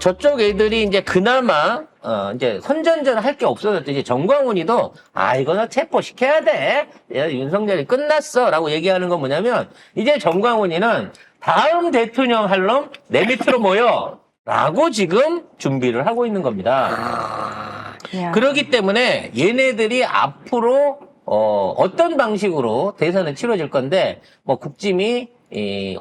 저쪽 애들이 이제 그나마 이제 선전전 할 게 없어졌죠. 이제 정광훈이도 이거는 체포시켜야 돼. 윤석열이 끝났어라고 얘기하는 건 뭐냐면 이제 정광훈이는 다음 대통령 할 놈 내 밑으로 모여라고 지금 준비를 하고 있는 겁니다. 그렇기 때문에 얘네들이 앞으로 어떤 방식으로 대선을 치러질 건데 뭐 국짐이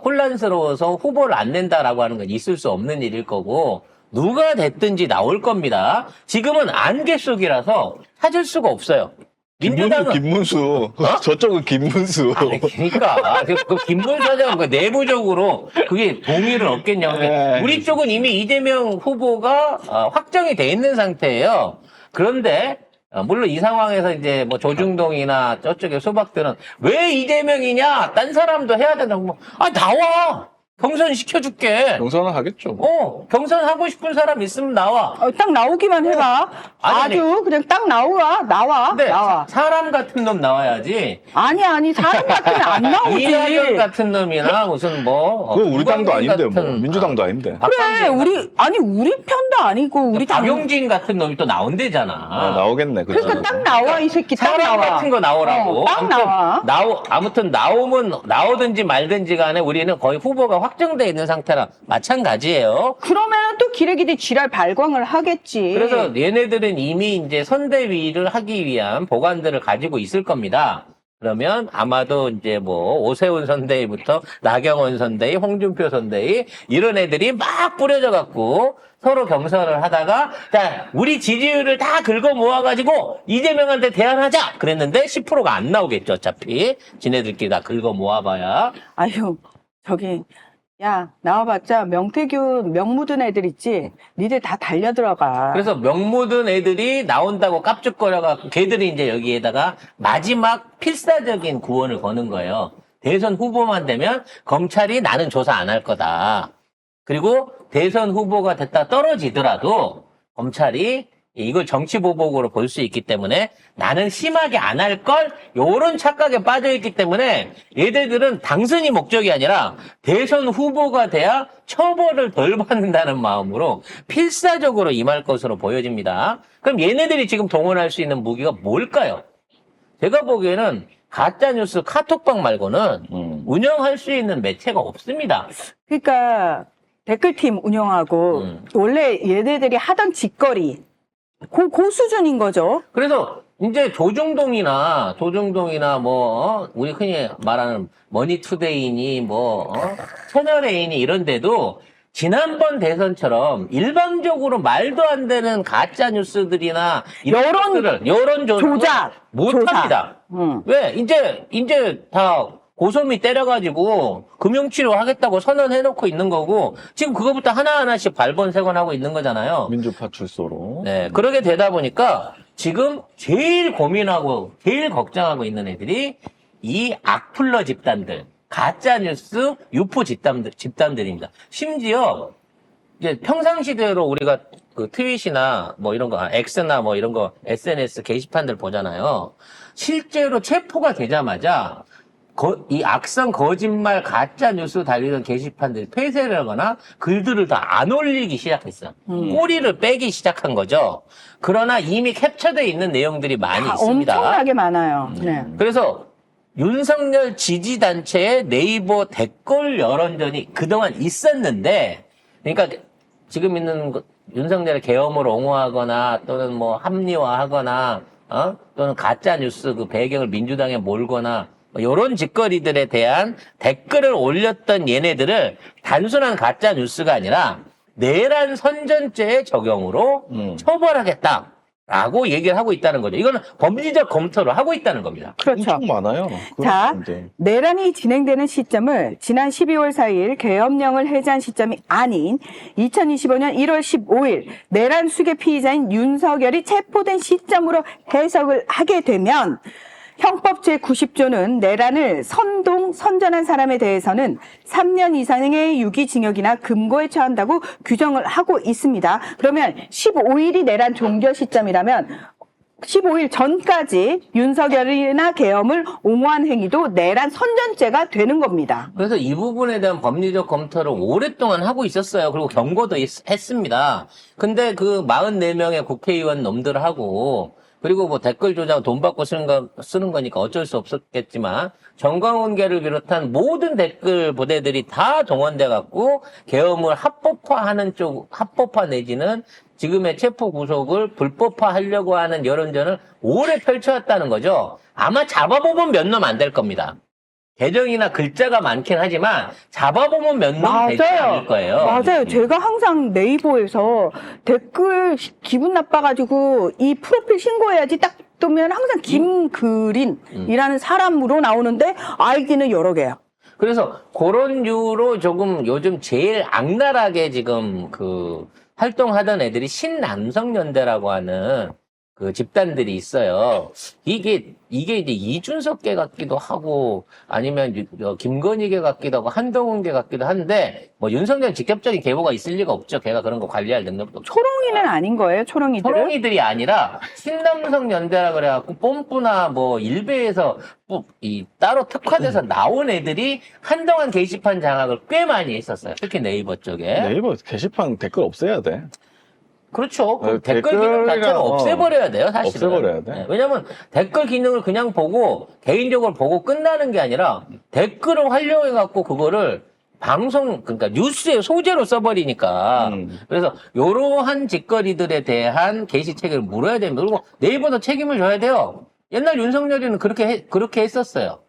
혼란스러워서 후보를 안 낸다라고 하는 건 있을 수 없는 일일 거고 누가 됐든지 나올 겁니다. 지금은 안개 속이라서 찾을 수가 없어요. 민주당은 김문수. 저쪽은 김문수. 그러니까 그 김문수 사장 내부적으로 그게 동의를 얻겠냐고. 우리 쪽은 이미 이재명 후보가 확정이 돼 있는 상태예요. 그런데 물론 이 상황에서 이제 뭐 조중동이나 저쪽의 수박들은 왜 이재명이냐? 딴 사람도 해야 된다고. 나와. 경선 시켜줄게. 경선은 하겠죠. 경선 하고 싶은 사람 있으면 나와. 딱 나오기만 해봐. 아니. 아주 그냥 딱 나와. 근데 나와. 사람 같은 놈 나와야지. 아니 사람 같으면 안 나오지. 이낙연 같은 놈이나 무슨 뭐. 그거 우리 당도 아닌데 뭐. 같은, 민주당도 아닌데. 그래 우리 편도 아니고 우리 당. 박용진 같은 놈이 또 나온대잖아. 나오겠네. 그러니까 딱 나와 이 새끼 딱 사람 나와. 같은 거 나오라고. 딱 나와. 아무튼 나오든지 말든지 간에 우리는 거의 후보가 확정돼 있는 상태라 마찬가지예요. 그러면은 또 기레기들이 지랄 발광을 하겠지. 그래서 얘네들은 이미 이제 선대위를 하기 위한 보관들을 가지고 있을 겁니다. 그러면 아마도 이제 뭐 오세훈 선대위부터 나경원 선대위, 홍준표 선대위 이런 애들이 막 뿌려져 갖고 서로 경선을 하다가 자 우리 지지율을 다 긁어 모아가지고 이재명한테 대안하자 그랬는데 10%가 안 나오겠죠. 어차피 지네들끼리 다 긁어 모아봐야. 아유 저기 야 나와봤자 명태균 명 묻은 애들 있지. 니들 다 달려들어가. 그래서 명 묻은 애들이 나온다고 깝죽거려갖고 걔들이 이제 여기에다가 마지막 필사적인 구원을 거는 거예요. 대선 후보만 되면 검찰이 나는 조사 안 할 거다. 그리고 대선 후보가 됐다 떨어지더라도 검찰이 이걸 정치보복으로 볼 수 있기 때문에 나는 심하게 안 할 걸 요런 착각에 빠져있기 때문에 얘네들은 당선이 목적이 아니라 대선 후보가 돼야 처벌을 덜 받는다는 마음으로 필사적으로 임할 것으로 보여집니다. 그럼 얘네들이 지금 동원할 수 있는 무기가 뭘까요? 제가 보기에는 가짜뉴스 카톡방 말고는 운영할 수 있는 매체가 없습니다. 그러니까 댓글팀 운영하고 원래 얘네들이 하던 짓거리 그 수준인 거죠. 그래서 이제 조중동이나 뭐 우리 흔히 말하는 머니투데이니 뭐 채널A니 이런 데도 지난번 대선처럼 일방적으로 말도 안 되는 가짜 뉴스들이나 여론 조작 못 합니다. 왜 이제 다 고소미 때려가지고 금융치료 하겠다고 선언해놓고 있는 거고 지금 그거부터 하나하나씩 발본색원하고 있는 거잖아요. 민주파 출소로. 네, 그러게 되다 보니까 지금 제일 고민하고 제일 걱정하고 있는 애들이 이 악플러 집단들, 가짜뉴스 유포 집단들입니다. 심지어 이제 평상시대로 우리가 그 트윗이나 뭐 이런 거, X나 뭐 이런 거 SNS 게시판들 보잖아요. 실제로 체포가 되자마자 이 악성 거짓말 가짜 뉴스 달리는 게시판들이 폐쇄를 하거나 글들을 다 안 올리기 시작했어요. 꼬리를 빼기 시작한 거죠. 그러나 이미 캡처되어 있는 내용들이 많이 있습니다. 엄청나게 많아요. 네. 그래서 윤석열 지지단체의 네이버 댓글 여론전이 그동안 있었는데 그러니까 지금 있는 윤석열의 계엄을 옹호하거나 또는 뭐 합리화하거나 또는 가짜 뉴스 그 배경을 민주당에 몰거나 이런 짓거리들에 대한 댓글을 올렸던 얘네들을 단순한 가짜 뉴스가 아니라 내란 선전죄의 적용으로 처벌하겠다라고 얘기를 하고 있다는 거죠. 이거는 범죄적 검토를 하고 있다는 겁니다. 그렇죠. 엄청 많아요. 자, 그런데. 내란이 진행되는 시점을 지난 12월 4일 계엄령을 해제한 시점이 아닌 2025년 1월 15일 내란 수괴 피의자인 윤석열이 체포된 시점으로 해석을 하게 되면 형법 제90조는 내란을 선전한 사람에 대해서는 3년 이상의 유기징역이나 금고에 처한다고 규정을 하고 있습니다. 그러면 15일이 내란 종결 시점이라면 15일 전까지 윤석열이나 계엄을 옹호한 행위도 내란 선전죄가 되는 겁니다. 그래서 이 부분에 대한 법리적 검토를 오랫동안 하고 있었어요. 그리고 경고도 했습니다. 근데 그 44명의 국회의원 놈들하고 그리고 뭐 댓글 조작 돈 받고 쓰는 거니까 어쩔 수 없었겠지만 정광훈계를 비롯한 모든 댓글 부대들이 다 동원돼 갖고 계엄을 합법화 내지는 지금의 체포 구속을 불법화하려고 하는 여론전을 오래 펼쳐왔다는 거죠. 아마 잡아보면 몇 놈 안 될 겁니다. 계정이나 글자가 많긴 하지만 잡아보면 몇 놈 되지 않을 거예요. 맞아요. 제가 항상 네이버에서 댓글 기분 나빠가지고 이 프로필 신고해야지 딱 뜨면 항상 김그린이라는 사람으로 나오는데 아이디는 여러 개야. 그래서 그런 류로 조금 요즘 제일 악랄하게 지금 그 활동하던 애들이 신남성연대라고 하는 그 집단들이 있어요. 이게 이제 이준석계 같기도 하고 아니면 김건희계 같기도 하고 한동훈계 같기도 한데 뭐 윤석열 직접적인 계보가 있을 리가 없죠. 걔가 그런 거 관리할 능력도 없고. 초롱이는 아닌 거예요. 초롱이들은. 초롱이들이 아니라 신남성연대라 그래갖고 뽐뿌나 뭐 일베에서 따로 특화돼서 나온 애들이 한동안 게시판 장악을 꽤 많이 했었어요. 특히 네이버 쪽에. 네이버 게시판 댓글 없애야 돼. 그렇죠. 그 네, 댓글 기능 자체를 댓글이랑, 없애버려야 돼요, 사실은. 없애버려야 돼. 네, 왜냐면 댓글 기능을 그냥 보고, 개인적으로 보고 끝나는 게 아니라, 댓글을 활용해갖고 그거를 그러니까 뉴스의 소재로 써버리니까. 그래서, 요러한 짓거리들에 대한 게시 책임을 물어야 됩니다. 그리고 네이버도 책임을 져야 돼요. 옛날 윤석열이는 그렇게 했었어요.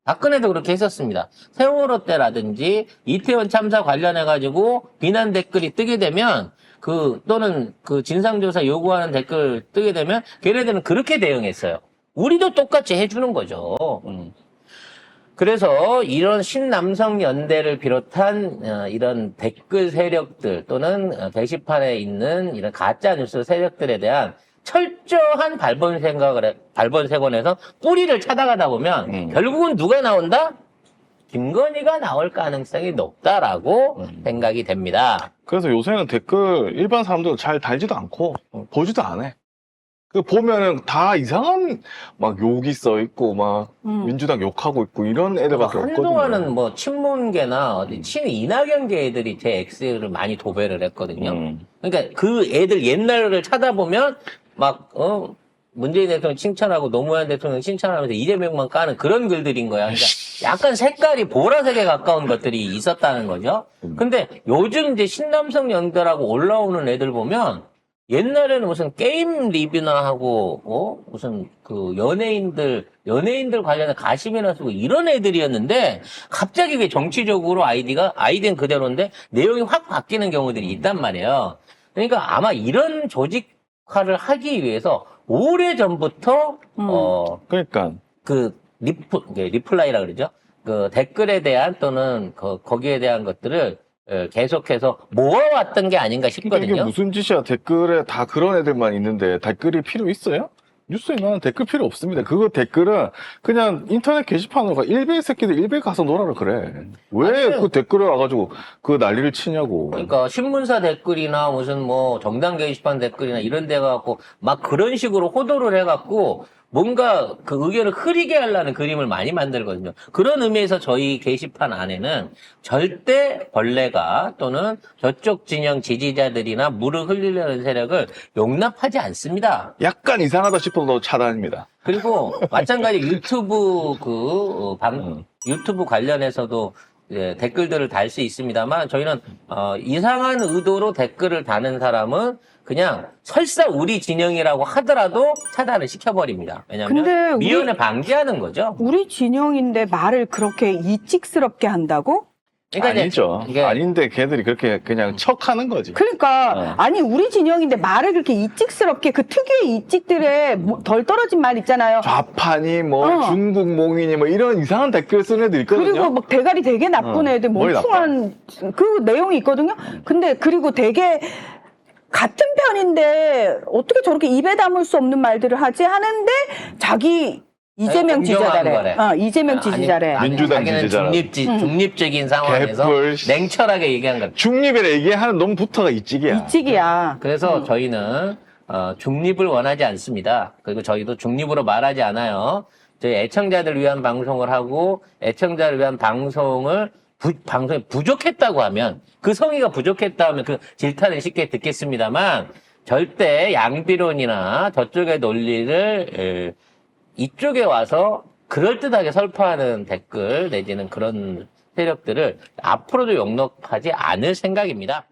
박근혜도 그렇게 했었습니다. 세월호 때라든지 이태원 참사 관련해가지고 비난 댓글이 뜨게 되면 또는 진상조사 요구하는 댓글 뜨게 되면 걔네들은 그렇게 대응했어요. 우리도 똑같이 해주는 거죠. 그래서 이런 신남성 연대를 비롯한 이런 댓글 세력들 또는 게시판에 있는 이런 가짜 뉴스 세력들에 대한 철저한 발본색원에서 뿌리를 찾아가다 보면 결국은 누가 나온다? 김건희가 나올 가능성이 높다라고 생각이 됩니다. 그래서 요새는 댓글 일반 사람들 잘 달지도 않고 보지도 안 해. 그 보면은 다 이상한 막 욕이 써 있고 막 민주당 욕하고 있고 이런 애들밖에 없거든요. 한동안은 뭐 친문계나 어디 친이낙연계 애들이 제 X를 많이 도배를 했거든요. 그러니까 그 애들 옛날을 찾아보면 막 문재인 대통령 칭찬하고 노무현 대통령 칭찬하면서 이재명만 까는 그런 글들인 거야. 그러니까 약간 색깔이 보라색에 가까운 것들이 있었다는 거죠. 근데 요즘 이제 신남성 연대라고 올라오는 애들 보면 옛날에는 무슨 게임 리뷰나 하고 무슨 그 연예인들 관련해 가심이나 쓰고 이런 애들이었는데 갑자기 왜 정치적으로 아이디는 그대로인데 내용이 확 바뀌는 경우들이 있단 말이에요. 그러니까 아마 이런 조직화를 하기 위해서 오래전부터 그러니까 리플라이라 그러죠. 그 댓글에 대한 또는 거기에 대한 것들을 계속해서 모아왔던 게 아닌가 이게 싶거든요. 무슨 짓이야. 댓글에 다 그런 애들만 있는데 댓글이 필요 있어요? 뉴스에 나는 댓글 필요 없습니다. 그거 댓글은 그냥 인터넷 게시판으로 가. 일베 새끼들 일베 가서 놀아라 그래. 왜 그 댓글을 와가지고 그 난리를 치냐고. 그러니까 신문사 댓글이나 무슨 뭐 정당 게시판 댓글이나 이런 데 가갖고 막 그런 식으로 호도를 해갖고 뭔가 그 의견을 흐리게 하려는 그림을 많이 만들거든요. 그런 의미에서 저희 게시판 안에는 절대 벌레가 또는 저쪽 진영 지지자들이나 물을 흘리려는 세력을 용납하지 않습니다. 약간 이상하다 싶어도 차단입니다. 그리고 마찬가지 유튜브 유튜브 관련해서도 댓글들을 달 수 있습니다만 저희는 이상한 의도로 댓글을 다는 사람은 그냥 설사 우리 진영이라고 하더라도 차단을 시켜버립니다. 왜냐하면 미연에 방지하는 거죠. 우리 진영인데 말을 그렇게 이찍스럽게 한다고? 그러니까 아니죠. 아닌데 걔들이 그렇게 그냥 척하는 거지. 그러니까 아니 우리 진영인데 말을 그렇게 이찍스럽게 그 특유의 이찍들에 덜 떨어진 말 있잖아요. 좌판이 뭐 중국몽이니 뭐 이런 이상한 댓글 쓰는 애들 있거든요. 그리고 막 대가리 되게 나쁜 애들 멍청한 그 내용이 있거든요. 근데 그리고 되게 같은 편인데 어떻게 저렇게 입에 담을 수 없는 말들을 하지 하는데 자기 이재명 지지자래. 이재명 지지자래. 민주당 지지자래. 중립적인 상황에서 개뿔. 냉철하게 얘기한 거예요. 중립이라 얘기하는 놈부터가 이찍이야. 이찍이야. 그래서 저희는 중립을 원하지 않습니다. 그리고 저희도 중립으로 말하지 않아요. 저희 애청자들 위한 방송을 하고 애청자를 위한 방송이 부족했다고 하면 그 성의가 부족했다 하면 그 질타는 쉽게 듣겠습니다만 절대 양비론이나 저쪽의 논리를 이쪽에 와서 그럴듯하게 설파하는 댓글 내지는 그런 세력들을 앞으로도 용납하지 않을 생각입니다.